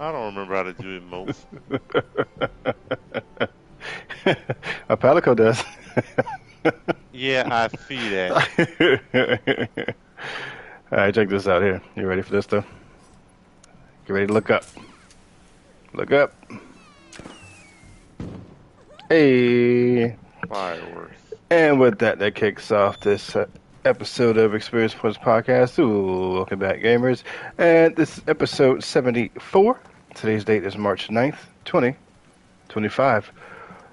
I don't remember how to do emotes. A Palico does. Yeah, I see that. All right, check this out here. You ready for this stuff? Get ready to look up. Look up. Hey. Fireworks. And with that, that kicks off this episode of Experience Points Podcast. Ooh, welcome back, gamers. And this is episode 74. Today's date is March 9th, 2025.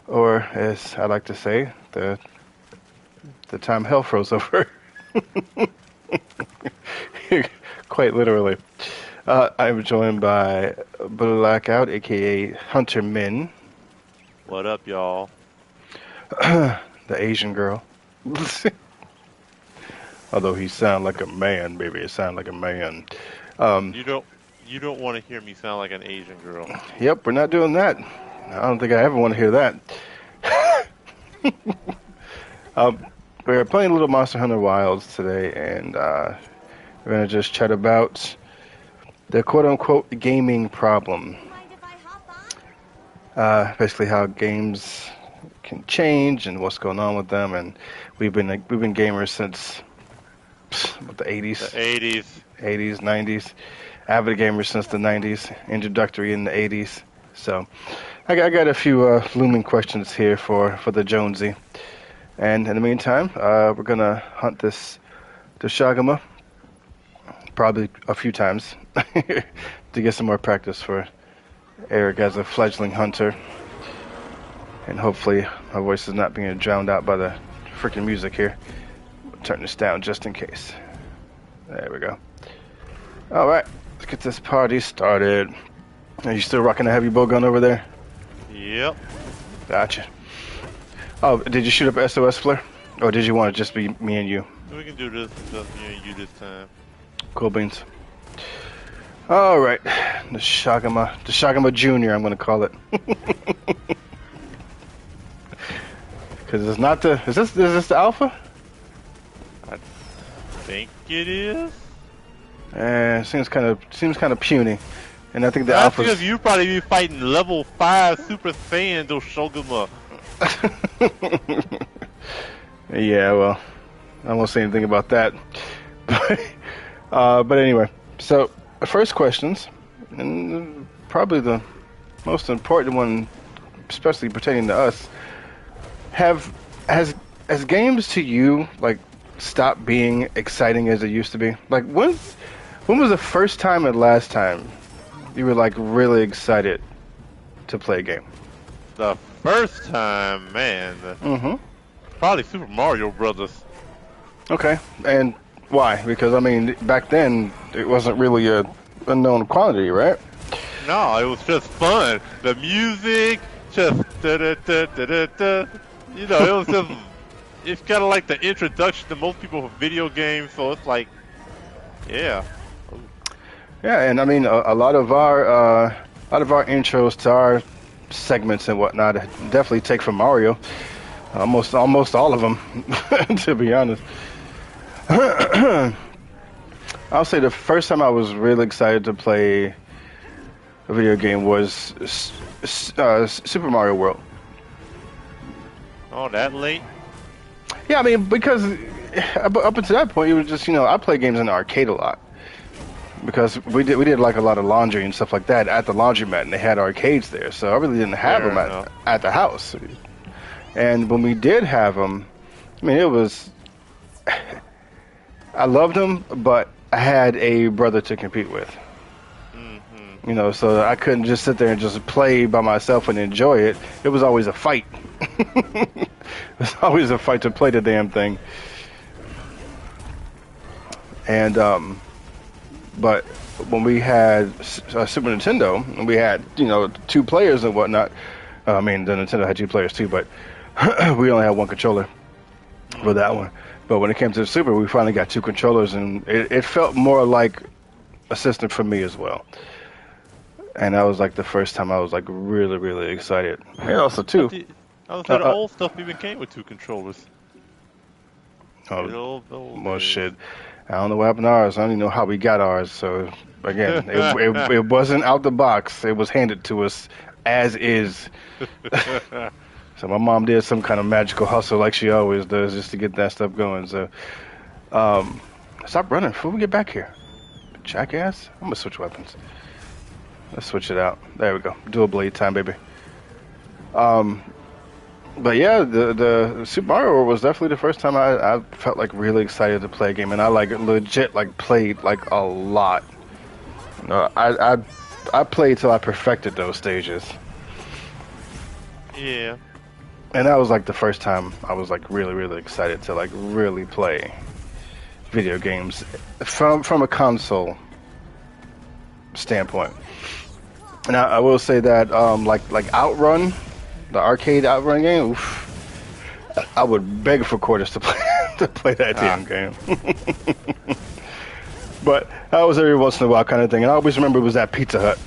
Or, as I like to say, the time hell froze over. Quite literally. I'm joined by Blackout, aka Hunter Min, What up, y'all? the Asian girl. Although he sound like a man, baby, it sound like a man. Um, You don't you don't want to hear me sound like an Asian girl. yep, we're not doing that. I don't think I ever want to hear that. um, we're playing Little Monster Hunter Wilds today, and we're gonna just chat about the quote-unquote gaming problem. Basically, how games can change and what's going on with them. And we've been gamers since the The 80s, 80s. 90s. Avid gamers since the 90s. Introductory in the 80s. So I got a few looming questions here for the Jonesy. And in the meantime, we're gonna hunt this Shagama probably a few times to get some more practice for Eric as a fledgling hunter. And hopefully my voice is not being drowned out by the freaking music here. I'll turn this down just in case. There we go. Alright, let's get this party started. Are you still rocking a heavy bow gun over there? Yep. Gotcha. Oh, did you shoot up a SOS flare? Or did you want to just be me and you? We can do this just me and you this time. Cool beans. Alright, the Shagama Jr. I'm going to call it. Because it's not the... Is this the alpha? I think it is. Seems kind of puny, and I think the That's alpha's. because you probably be fighting level 5 Super Saiyan Doshoguma. Yeah, well, I won't say anything about that. But anyway, so the first questions, and probably the most important one, especially pertaining to us, has games to you like stopped being exciting as it used to be? Like when was the first time and last time you were like really excited to play a game? The first time, man. Mm-hmm. Probably Super Mario Brothers. Okay, and why? Because I mean, back then it wasn't really a unknown quantity, right? No, it was just fun. The music, just da da da da da da. You know, it was just. It's kind of like the introduction to most people for video games, so it's like, yeah. Yeah, and I mean, a lot of our intros to our segments and whatnot definitely take from Mario. Almost all of them, to be honest. I'll say the first time I was really excited to play a video game was Super Mario World. Oh, that late? Yeah, I mean, because up until that point, it was just, I play games in the arcade a lot. Because we did like a lot of laundry and stuff like that at the laundromat, and they had arcades there, so I really didn't have Fair them enough. at the house. And when we did have them, I mean, it was I loved them, but I had a brother to compete with. Mm-hmm. So I couldn't just sit there and just play by myself and enjoy it. It was always a fight. It was always a fight to play the damn thing. And but when we had Super Nintendo, and we had 2 players and whatnot. I mean, the Nintendo had 2 players too, but we only had 1 controller for that one. But when it came to the Super, we finally got 2 controllers, and it felt more like a system for me as well. And that was like the first time I was like really, really excited. And also too. I was the old stuff even came with 2 controllers. Oh, Good old well, days. shit. I don't know what happened to ours. I don't even know how we got ours. So again, it wasn't out the box. It was handed to us as is. So my mom did some kind of magical hustle like she always does just to get that stuff going. So stop running before we get back here. Jackass. I'm gonna switch weapons. Let's switch it out. There we go. Dual blade time, baby. But yeah, the Super Mario World was definitely the first time I felt like really excited to play a game, and I like legit like played like a lot. You know, I played till I perfected those stages. Yeah. And that was like the first time I was like really excited to like really play video games from a console standpoint. And I will say that like Outrun, the arcade Outrun game, oof, I would beg for quarters to play that damn game. But that was every once in a while kind of thing. And I always remember it was at Pizza Hut.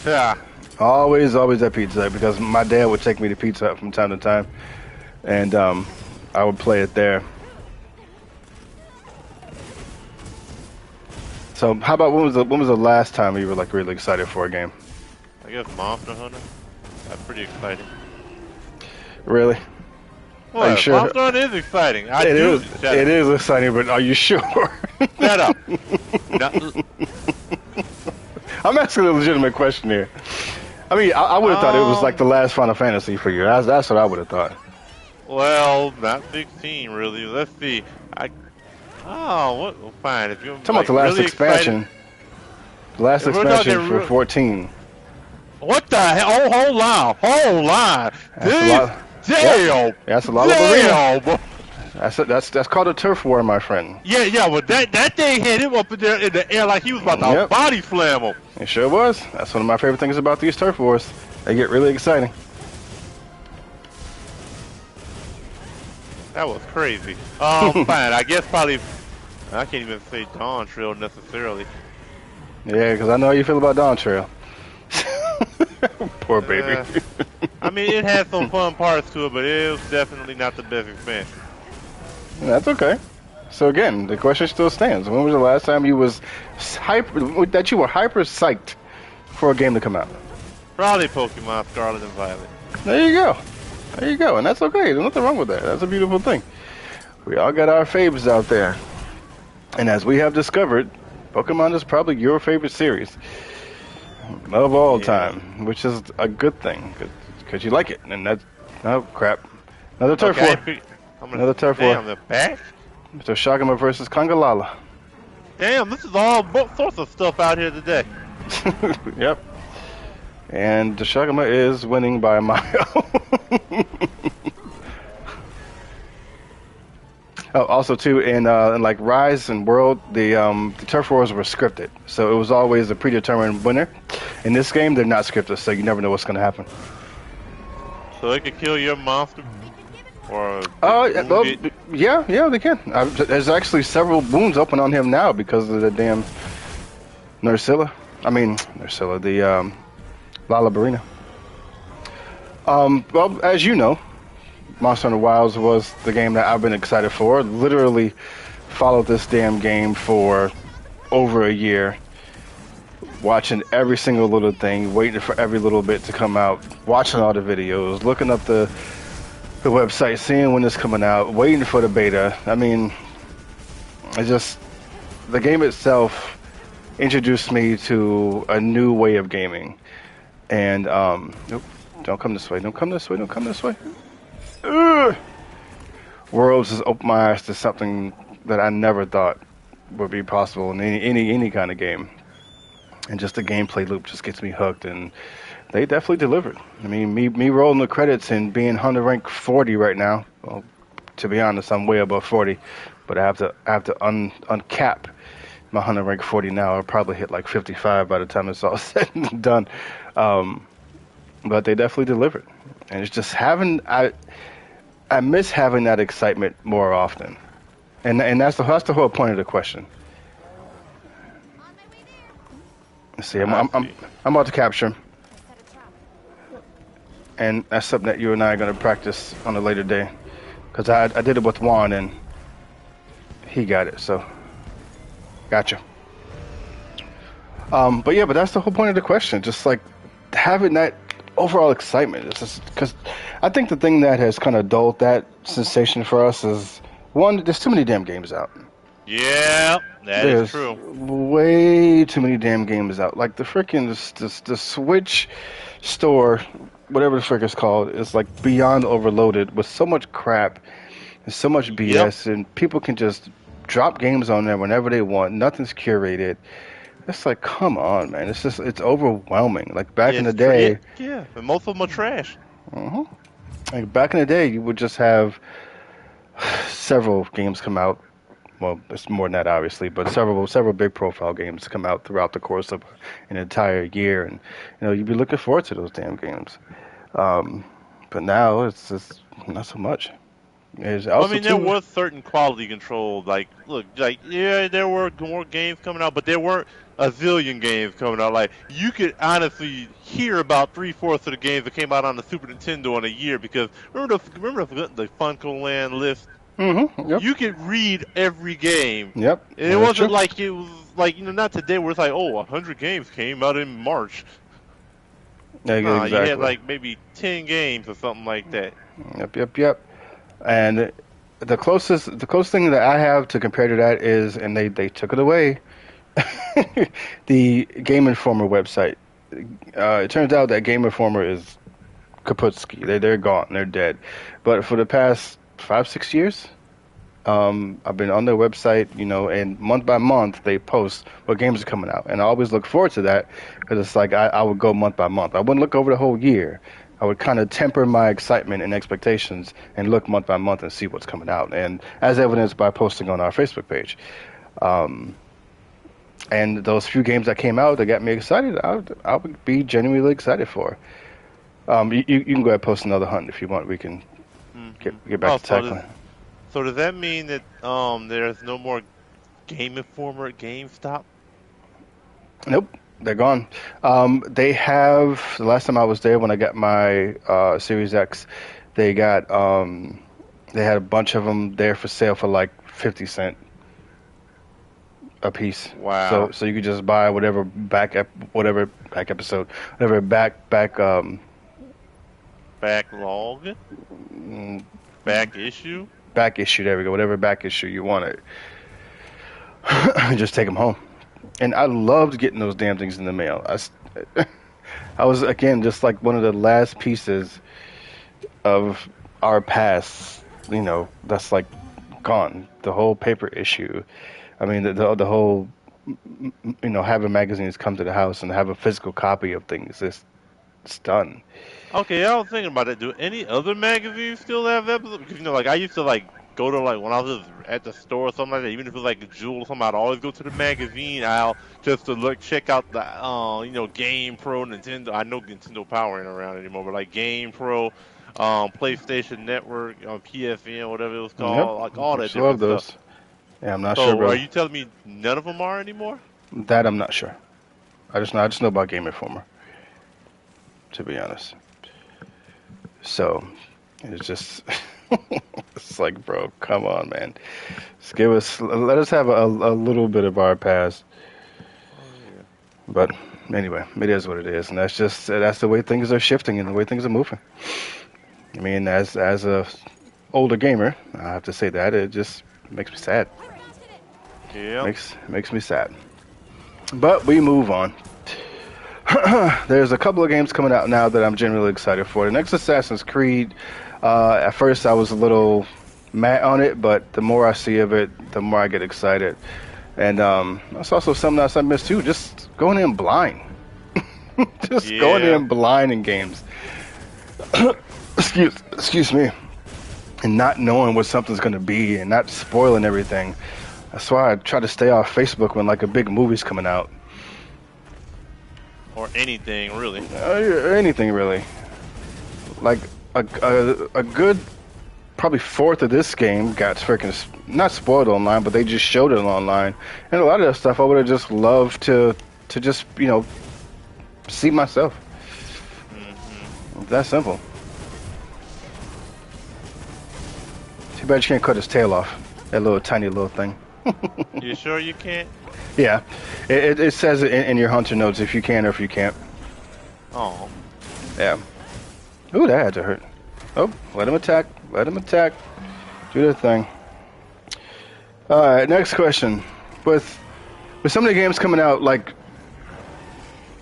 Yeah. Always at Pizza Hut because my dad would take me to Pizza Hut from time to time, and I would play it there. So, how about when was the last time you were like really excited for a game? I guess Monster Hunter. That's pretty exciting. Really? Well, are you sure? Monster Hunter is exciting. It is exciting, but are you sure? Shut up. No, I'm asking a legitimate question here. I mean, I would have thought it was like the last Final Fantasy for you. That's what I would have thought. well, not 16 really. Let's see. What? Well, fine. If you're Talking about the last really expansion. The last If we're expansion talking for 14. What the hell? Oh, hold on. Damn. That's a lot of arena. That's called a turf war, my friend. Yeah, well, that thing hit him up in the air like he was about to body slam him. It sure was. That's one of my favorite things about these turf wars. They get really exciting. That was crazy. Fine. I guess probably. I can't even say Dawn Trail necessarily. Yeah, because I know how you feel about Dawn Trail. Poor baby. I mean, it had some fun parts to it, but it was definitely not the best expansion. That's okay. So again, the question still stands. When was the last time you were hyper psyched for a game to come out? Probably Pokemon Scarlet and Violet. There you go. And that's okay. There's nothing wrong with that. That's a beautiful thing. We all got our faves out there. And as we have discovered, Pokemon is probably your favorite series of all time, which is a good thing because you like it. And that's crap. Another turf war. Another turf war. Damn, the back. Mr. Shagama versus Kangalala. Damn, this is all sorts of stuff out here today. Yep. And the Shagama is winning by a mile. Oh, also too in like Rise and World, the turf wars were scripted, so it was always a predetermined winner. In this game, they're not scripted, so you never know what's going to happen. So they could kill your monster, or yeah, they can. There's actually several wounds open on him now because of the damn Nursilla, the Lalabarina. Well, as you know, Monster Hunter Wilds was the game that I've been excited for. Literally followed this damn game for over a year, watching every single little thing, waiting for every little bit to come out, watching all the videos, looking up the website, seeing when it's coming out, waiting for the beta. I mean, the game itself introduced me to a new way of gaming. And don't come this way. Ugh. Worlds has opened my eyes to something that I never thought would be possible in any kind of game. And just the gameplay loop just gets me hooked, and they definitely delivered. I mean, me rolling the credits and being Hunter rank 40 right now. Well, to be honest, I'm way above 40, but I have to uncap my Hunter rank 40 now. I'll probably hit like 55 by the time it's all said and done. But they definitely delivered, and it's just I miss having that excitement more often, and that's the whole point of the question. Let's see, I'm about to capture him, and that's something that you and I are going to practice on a later day, because I did it with Juan and he got it. So Gotcha. But that's the whole point of the question. Just like having that overall excitement. It's just because I think the thing that has kind of dulled that sensation for us is one, there's too many damn games out. Yeah, that is There's true. way too many damn games out. Like the freaking the Switch store, whatever the frick it's called, is like beyond overloaded with so much crap and so much Yep. BS, and people can just drop games on there whenever they want. Nothing's curated. It's like, come on, man. It's overwhelming. Like back in the day, Yeah, and most of them are trash. uh like back in the day, you would just have several games come out. Well, it's more than that, obviously, but several big profile games come out throughout the course of an entire year, and you'd be looking forward to those damn games. Um, but now it's just not so much. There's Well, I also mean, there too. was certain quality control. Like, look, like, yeah, there were more games coming out, but there weren't a zillion games coming out. Like, you could honestly hear about 3/4 of the games that came out on the Super Nintendo in a year because remember the Funko Land list? Yep. You could read every game. Yep. And it That's wasn't true. like it was like, not today where it's like, oh, 100 games came out in March. Yeah, Nah, you had exactly. like maybe 10 games or something like that. Yep. Yep. Yep. And the closest thing that I have to compare to that is, and they took it away, the Game Informer website. It turns out that Game Informer is kaputski. They're gone. They're dead. But for the past 5 6 years, I've been on their website, and month by month they post what games are coming out, and I always look forward to that because it's like I would go month by month. I wouldn't look over the whole year. I would kind of temper my excitement and expectations and look month by month and see what's coming out, and as evidenced by posting on our Facebook page. Um, and those few games that came out that got me excited, I would be genuinely excited for. You can go ahead and post another hunt if you want. We can get back Oh, to tackling. so does that mean that there's no more Game Informer at GameStop? Nope, they're gone. They have the last time I was there when I got my Series X, they got they had a bunch of them there for sale for like 50 cents a piece. So Wow. so you could just buy whatever back episode, whatever Backlog? mm, Back issue? back issue. There we go. Whatever back issue you wanted, just take them home. And I loved getting those damn things in the mail. I was again just like one of the last pieces of our past, that's like gone. The whole paper issue. I mean, the whole, having magazines come to the house and have a physical copy of things. It's done. Okay, I was thinking about it. Do any other magazines still have episodes? Because like I used to like go to like when I was at the store or something like that. Even if it was like a Jewel or something, I'd always go to the magazine aisle just to check out the Game Pro, Nintendo. I know Nintendo Power ain't around anymore, but like Game Pro, PlayStation Network, PSN, whatever it was Yep. called, like all that Just love different stuff. those. Yeah, I'm not sure So, are about you telling me none of them are anymore? that. I'm not sure. I just know about Game Informer, to be honest. So it's just it's like, bro, come on, man. Let us have a little bit of our past. Oh yeah. But anyway, it is what it is, and that's the way things are shifting and the way things are moving. I mean, as a older gamer, I have to say that it just makes me sad. Yep. Makes me sad. But we move on. There's a couple of games coming out now that I'm genuinely excited for. The next Assassin's Creed. At first, I was a little mad on it, but the more I see of it, the more I get excited. And that's also something else I miss too. Just going in blind. Just going Yeah. in blind in games. Excuse me. And not knowing what something's going to be and not spoiling everything. That's why I try to stay off Facebook when like a big movie's coming out. Or anything really. Anything really. Like a good probably fourth of this game got freaking not spoiled online, but they just showed it online. And a lot of that stuff I would have just loved to just see myself. Hmm. It's that simple. Too bad you can't cut his tail off. That little tiny little thing. You sure you can't? Yeah, it says it in your hunter notes if you can or if you can't. Oh. Yeah. Ooh, that had to hurt. Oh, let him attack. Let him attack. Do their thing. All right, next question. With so many games coming out, like,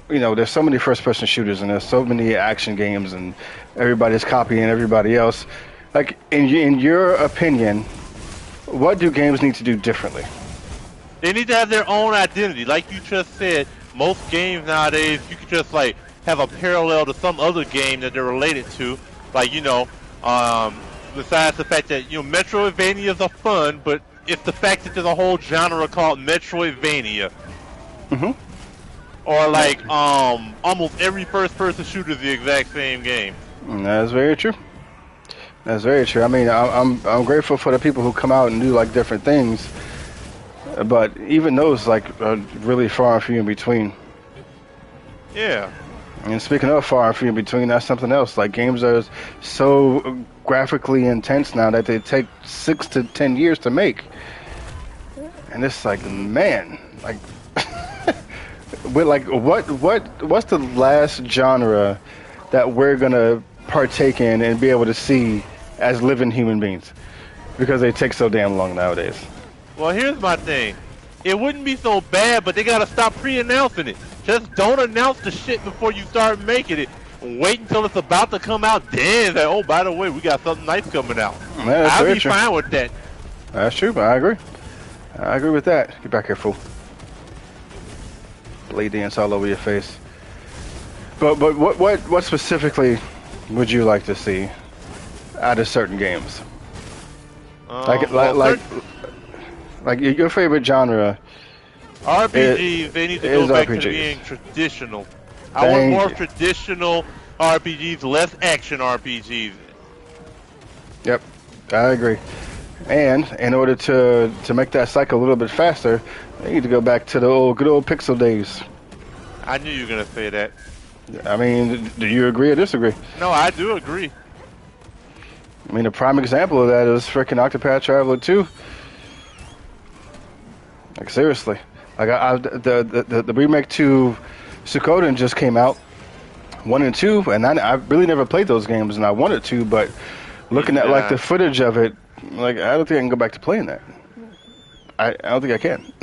you know, there's so many first-person shooters and there's so many action games and everybody's copying everybody else. Like, in your opinion, what do games need to do differently? They need to have their own identity. Like you just said, most games nowadays, you can just, like, have a parallel to some other game that they're related to. Like, you know, besides the fact that, you know, Metroidvanias are fun, but it's the fact that there's a whole genre called Metroidvania. Mm-hmm. Or like almost every first-person shooter is the exact same game. That's very true. That's very true. I mean, I'm grateful for the people who come out and do like different things, but even those like are really far and few in between. Yeah. And speaking of far and few in between, that's something else. Like games are so graphically intense now that they take 6 to 10 years to make, and it's like, man, like. But like, what's the last genre that we're gonna partake in and be able to see as living human beings? Because they take so damn long nowadays. Well, here's my thing. It wouldn't be so bad, but they gotta stop pre-announcing it. Just don't announce the shit before you start making it. Wait until it's about to come out, then say, oh, by the way, we got something nice coming out. Yeah, I'll be fine with that. That's true, but I agree. I agree with that. Get back here, fool. Blade dance all over your face. But what specifically would you like to see out of certain games? Like your favorite genre? RPGs. They need to go back to being traditional. I want more traditional RPGs, less action RPGs. Yep, I agree. And in order to make that cycle a little bit faster, they need to go back to the good old pixel days. I knew you were gonna say that. I mean, do you agree or disagree? No, I do agree. I mean, a prime example of that is freaking Octopath Traveler 2. Like seriously, like the remake to Suikoden just came out, 1 and 2, and I really never played those games, and I wanted to, but looking at like the footage of it, like I don't think I can go back to playing that. I don't think I can.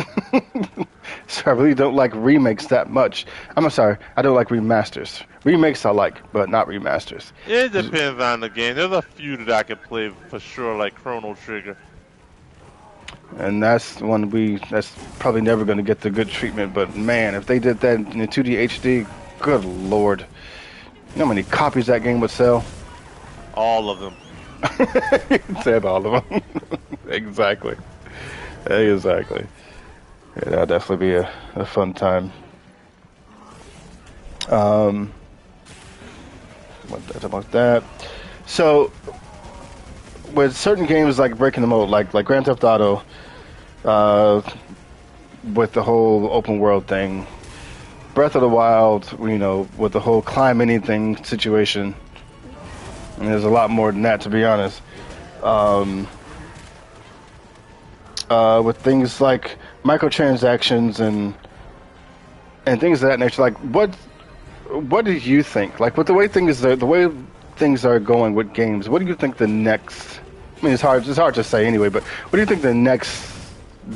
So I really don't like remakes that much. I'm sorry, I don't like remasters. Remakes I like, but not remasters. It depends on the game. There's a few that I can play for sure, like Chrono Trigger. And that's one that's probably never going to get the good treatment. But man, if they did that in 2D HD, good lord. You know how many copies that game would sell? All of them. Said all of them. Exactly. Exactly. Yeah, that'll definitely be a fun time. About that. So, with certain games like breaking the mold, like Grand Theft Auto, with the whole open world thing, Breath of the Wild, you know, with the whole climb anything situation, and there's a lot more than that, to be honest. With things like microtransactions and things of that nature, like what do you think? Like with the way things are going with games, what do you think the next? I mean, it's hard to say anyway, but what do you think the next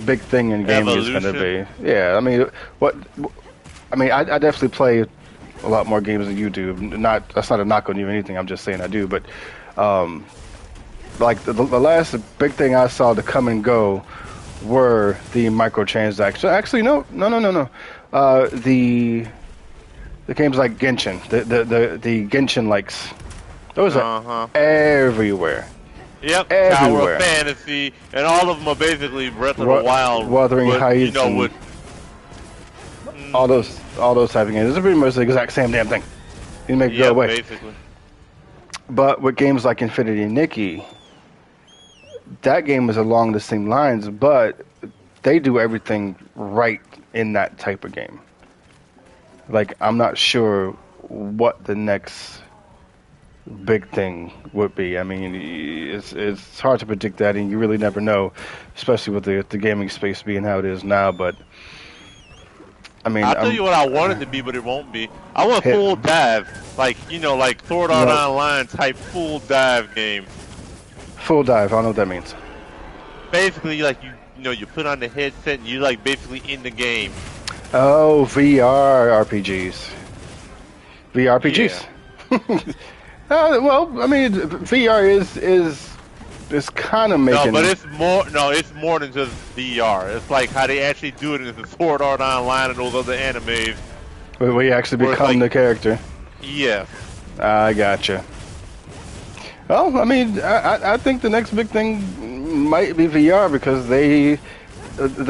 big thing in gaming is going to be? Yeah, I mean, I definitely play a lot more games than you do. That's not a knock on you or anything. I'm just saying I do, but like the last big thing I saw to come and go were the microtransactions. Actually, no. The games like Genshin, the Genshin likes, those are everywhere. Yep, everywhere. Tower of Fantasy, and all of them are basically Breath of the Wild. Wuthering Heights, you know, with all those type of games. It's pretty much the exact same damn thing. You make it go away. Basically. But with games like Infinity Nikki, that game is along the same lines, but they do everything right in that type of game. Like, I'm not sure what the next big thing would be. I mean, it's hard to predict that, and you really never know, especially with the gaming space being how it is now. But I mean, I'll tell you what I want it to be, but it won't be. I want hit, full dive, like like Sword Art no, Online type full dive game. full dive. I don't know what that means. Basically, like you put on the headset and you like basically in the game. Oh, VR RPGs. Yeah. VRPGs. Well, I mean, VR is kind of No, making. but it's more. No, it's more than just VR. It's like how they actually do it in the Sword Art Online and those other animes. Where you actually Where it's become like, the character. yeah. I gotcha. Well, I mean, I think the next big thing might be VR because the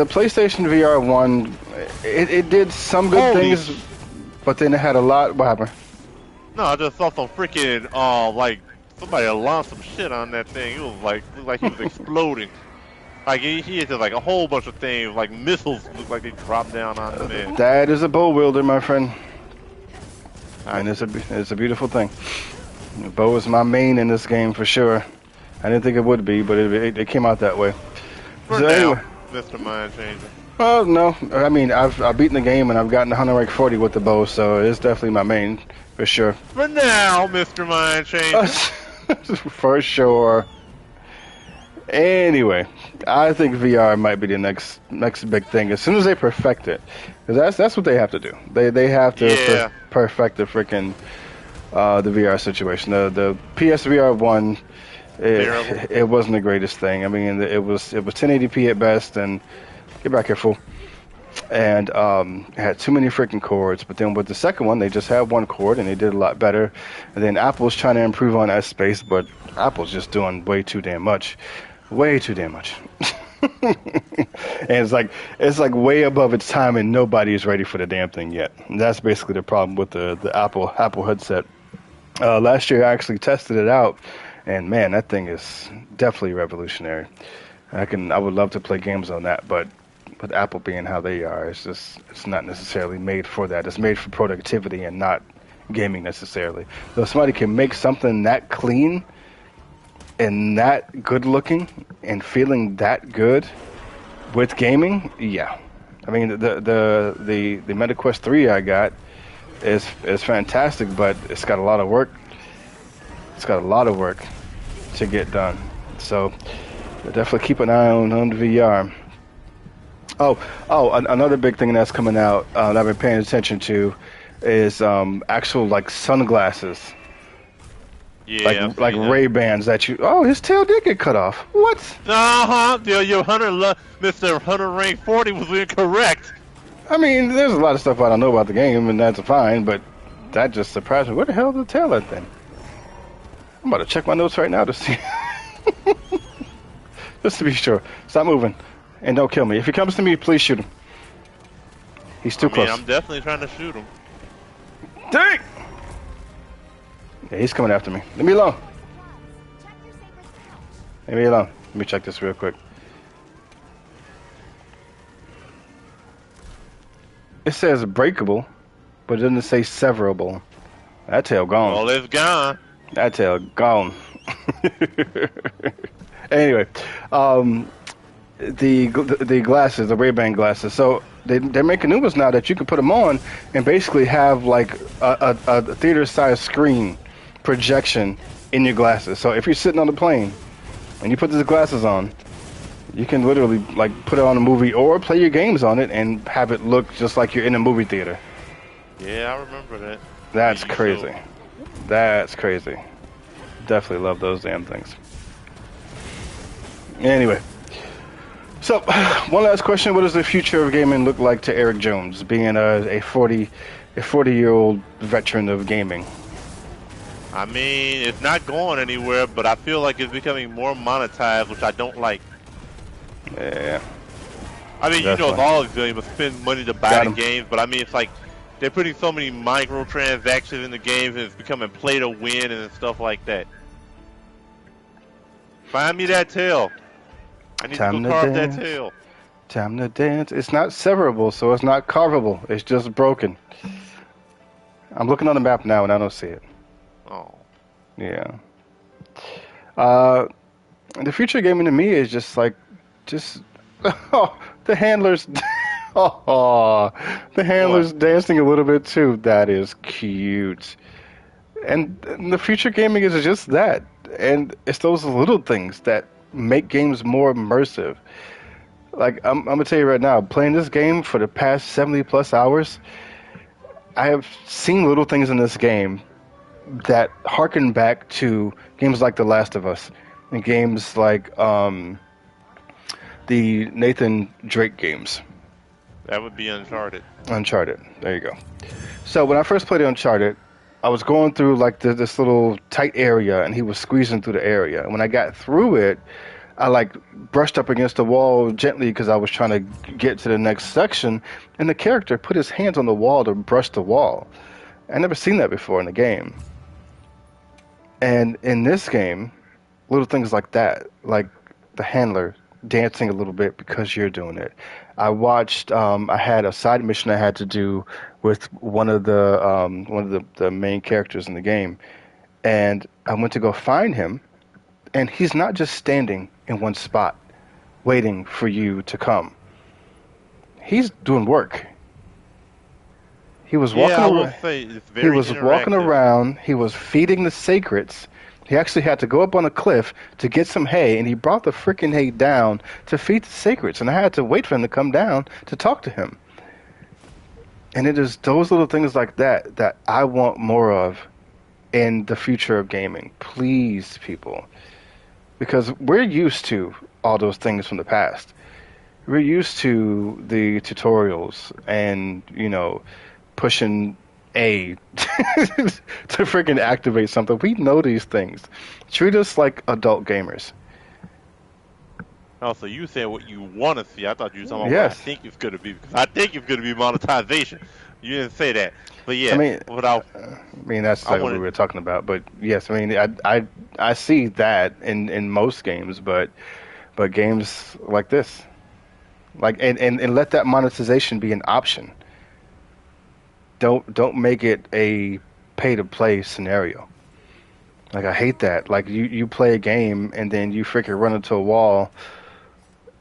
PlayStation VR one, it did some good Holy things, but then it had a lot. What happened? No, I just saw some freaking like somebody launched some shit on that thing. It was looked like he was exploding. Like he had just like a whole bunch of things, like missiles looked like they dropped down on the man. That is a bow wielder, my friend, and I, it's a beautiful thing. Bow is my main in this game for sure. I didn't think it would be, but it came out that way. for So now, anyway, Mr. Mind Changer. well, no, I mean I've beaten the game and I've gotten 100 rank 40 with the bow, so it's definitely my main for sure. For now, Mr. Mind Changer. For sure. Anyway, I think VR might be the next big thing as soon as they perfect it, because that's what they have to do. They have to Yeah. perfect the freaking the VR situation. The PSVR one, Terrible. it wasn't the greatest thing. I mean, it was 1080p at best, and get back here, fool. And it had too many freaking cords. But then with the second one, they just had one cord, and they did a lot better. And then Apple's trying to improve on that space, but Apple's just doing way too damn much. Way too damn much. And it's like way above its time, and nobody is ready for the damn thing yet. And that's basically the problem with the Apple headset. Last year, I actually tested it out, and man, that thing is definitely revolutionary. I would love to play games on that, but with Apple being how they are, it's not necessarily made for that. It's made for productivity and not gaming necessarily. So if somebody can make something that clean and that good looking and feeling that good with gaming, yeah. I mean the MetaQuest 3 I got is fantastic, but it's got a lot of work. It's got a lot of work to get done. So definitely keep an eye on the VR. Another big thing that's coming out that I've been paying attention to is actual like sunglasses, Yeah. like Ray-Bans that you. Oh, his tail did get cut off. What? Your Mr. Hunter rank 40 was incorrect. I mean, there's a lot of stuff I don't know about the game, and that's fine. But that just surprised me. Where the hell is the tail at then? I'm about to check my notes right now to see, just to be sure. Stop moving, and don't kill me. If he comes to me, please shoot him. He's too close. I'm definitely trying to shoot him. Dang! Yeah, he's coming after me. Leave me alone. Leave me alone. Let me check this real quick. It says breakable, but it doesn't say severable. That tail gone. Well, it's gone. That tail gone. Anyway, the glasses, the Ray-Ban glasses. So they're making new ones now that you can put them on and basically have like a theater-sized screen projection in your glasses. So if you're sitting on the plane and you put these glasses on, you can literally like put it on a movie or play your games on it and have it look just like you're in a movie theater. Yeah, I remember that. That's Yeah, crazy. so- That's crazy. Definitely love those damn things. Anyway, so one last question: what does the future of gaming look like to Eric Jones, being a 40-year-old veteran of gaming? I mean, it's not going anywhere, but I feel like it's becoming more monetized, which I don't like. Yeah. I mean, That's it's fine. all going to spend money to buy Got the 'em. games, but I mean, it's like they're putting so many microtransactions in the games, and it's becoming play to win and stuff like that. Find me that tail. I need Time to to go carve dance. that tail. Time to dance. It's not severable, so it's not carvable. It's just broken. I'm looking on the map now, and I don't see it. Oh. Yeah. The future of gaming to me is just like, oh, the handlers. Oh, the What? handler's dancing a little bit too. That is cute. And the future gaming is just that. And it's those little things that make games more immersive. Like I'm gonna tell you right now, playing this game for the past 70 plus hours, I have seen little things in this game that harken back to games like The Last of Us and games like the Nathan Drake games, That would be Uncharted. Uncharted. There you go. So when I first played Uncharted, I was going through like this little tight area, and he was squeezing through the area. And when I got through it, I like brushed up against the wall gently because I was trying to get to the next section, and the character put his hands on the wall to brush the wall. I never seen that before in the game. And in this game, little things like that, like the handler dancing a little bit because you're doing it. I had a side mission I had to do with one of the main characters in the game, and I went to go find him, and he's not just standing in one spot waiting for you to come. He's doing work. He was walking Yeah, I will around. say it's He very was walking interactive. around. He was feeding the sacreds. He actually had to go up on a cliff to get some hay, and he brought the freaking hay down to feed the sacreds. And I had to wait for him to come down to talk to him. And it is those little things like that that I want more of in the future of gaming. Please, people. Because we're used to all those things from the past. We're used to the tutorials and, pushing A to freaking activate something. We know these things. Treat us like adult gamers. Also, you said what you want to see. I thought you were talking about what I Yes. think it's going to be because I think it's going to be monetization. You didn't say that, but I yeah, mean, without that's I like what we wanted. were talking about. But yes, I see that in most games, but games like this, like and let that monetization be an option. Don't make it a pay to play scenario. Like I hate that. Like you play a game and then you freaking run into a wall,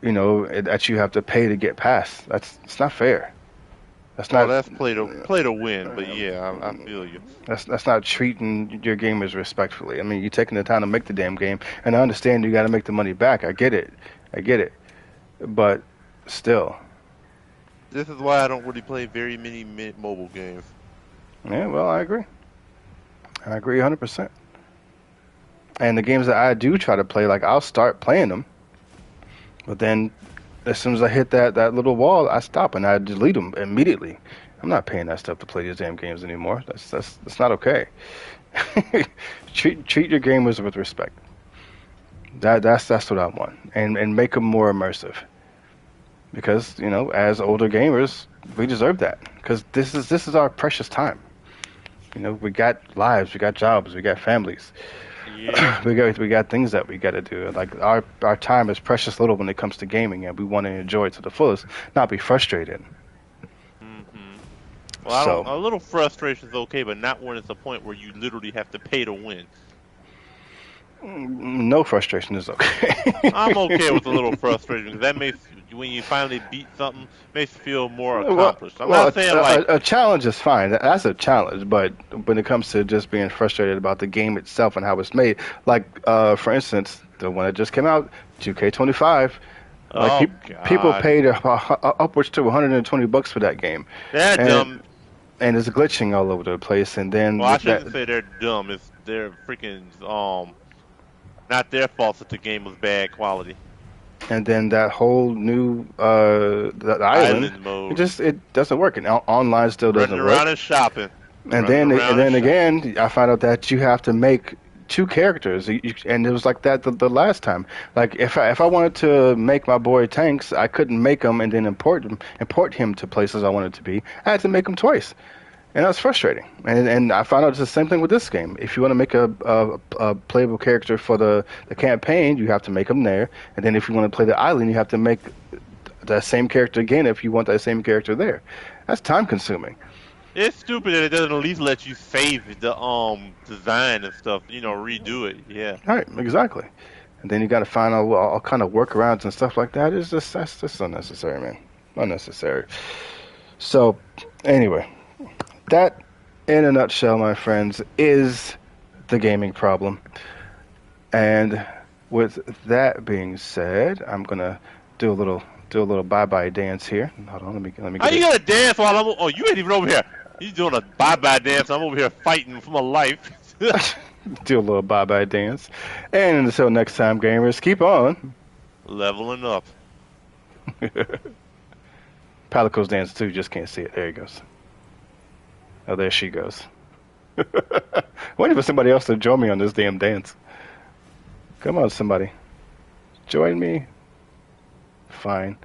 that you have to pay to get past. It's not fair. That's Well, not that's play to win, but yeah, I feel you. that's not treating your gamers respectfully. I mean, you're taking the time to make the damn game, and I understand you got to make the money back. I get it. But still, This is why I don't really play very many mobile games. yeah. Well, I agree. I agree 100%. And the games that I do try to play, like I'll start playing them, but then as soon as I hit that little wall, I stop and I delete them immediately. I'm not paying that stuff to play these damn games anymore. That's not okay. Treat your gamers with respect. That's what I want, and make them more immersive. Because as older gamers, we deserve that. Because this is our precious time. We got lives, we got jobs, we got families. Yeah. we got things that we got to do. Like our time is precious little when it comes to gaming, and we want to enjoy it to the fullest, not be frustrated. hmm Well, I don't. So A little frustration is okay, but not when it's a point where you literally have to pay to win. no frustration is okay. I'm okay with a little frustration because that makes when you finally beat something makes you feel more Well, accomplished. I'm well, not saying like a challenge is fine. That's a challenge. But when it comes to just being frustrated about the game itself and how it's made, like for instance, the one that just came out, 2K25, like oh people god, paid upwards to $120 for that game, they're and dumb. it's glitching all over the place. And then Well, I with that, shouldn't say they're dumb. It's they're freaking not their fault that the game was bad quality. and then that whole new that island, Island mode, it doesn't work, and online still running doesn't work. around and shopping, And running around and then shopping. again, I found out that you have to make two characters, and it was like that the last time. Like if I wanted to make my boy Tanks, I couldn't make him and then import him to places I wanted to be. I had to make him twice, and that was frustrating. And I found out it's the same thing with this game. If you want to make a playable character for the campaign, you have to make him there, and then if you want to play the island, you have to make that same character again if you want that same character there. That's time consuming. It's stupid that it doesn't at least let you save the design and stuff. Redo it. Yeah. Right, exactly. And then you got to find out all kind of workarounds and stuff like that. That's just unnecessary, man. Unnecessary. So, anyway, that, in a nutshell, my friends, is the gaming problem. And with that being said, I'm gonna do a little bye bye dance here. Hold on, let me How get you it. gonna dance while I'm? Oh, you ain't even over here. You doing a bye bye dance? I'm over here fighting for my life. Do a little bye bye dance. And until next time, gamers, keep on. Leveling up. Palico's dance too. Just can't see it. There he goes. Oh, there she goes. Waiting for somebody else to join me on this damn dance. Come on, somebody. Join me. Fine.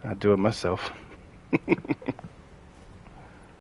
I'll do it myself.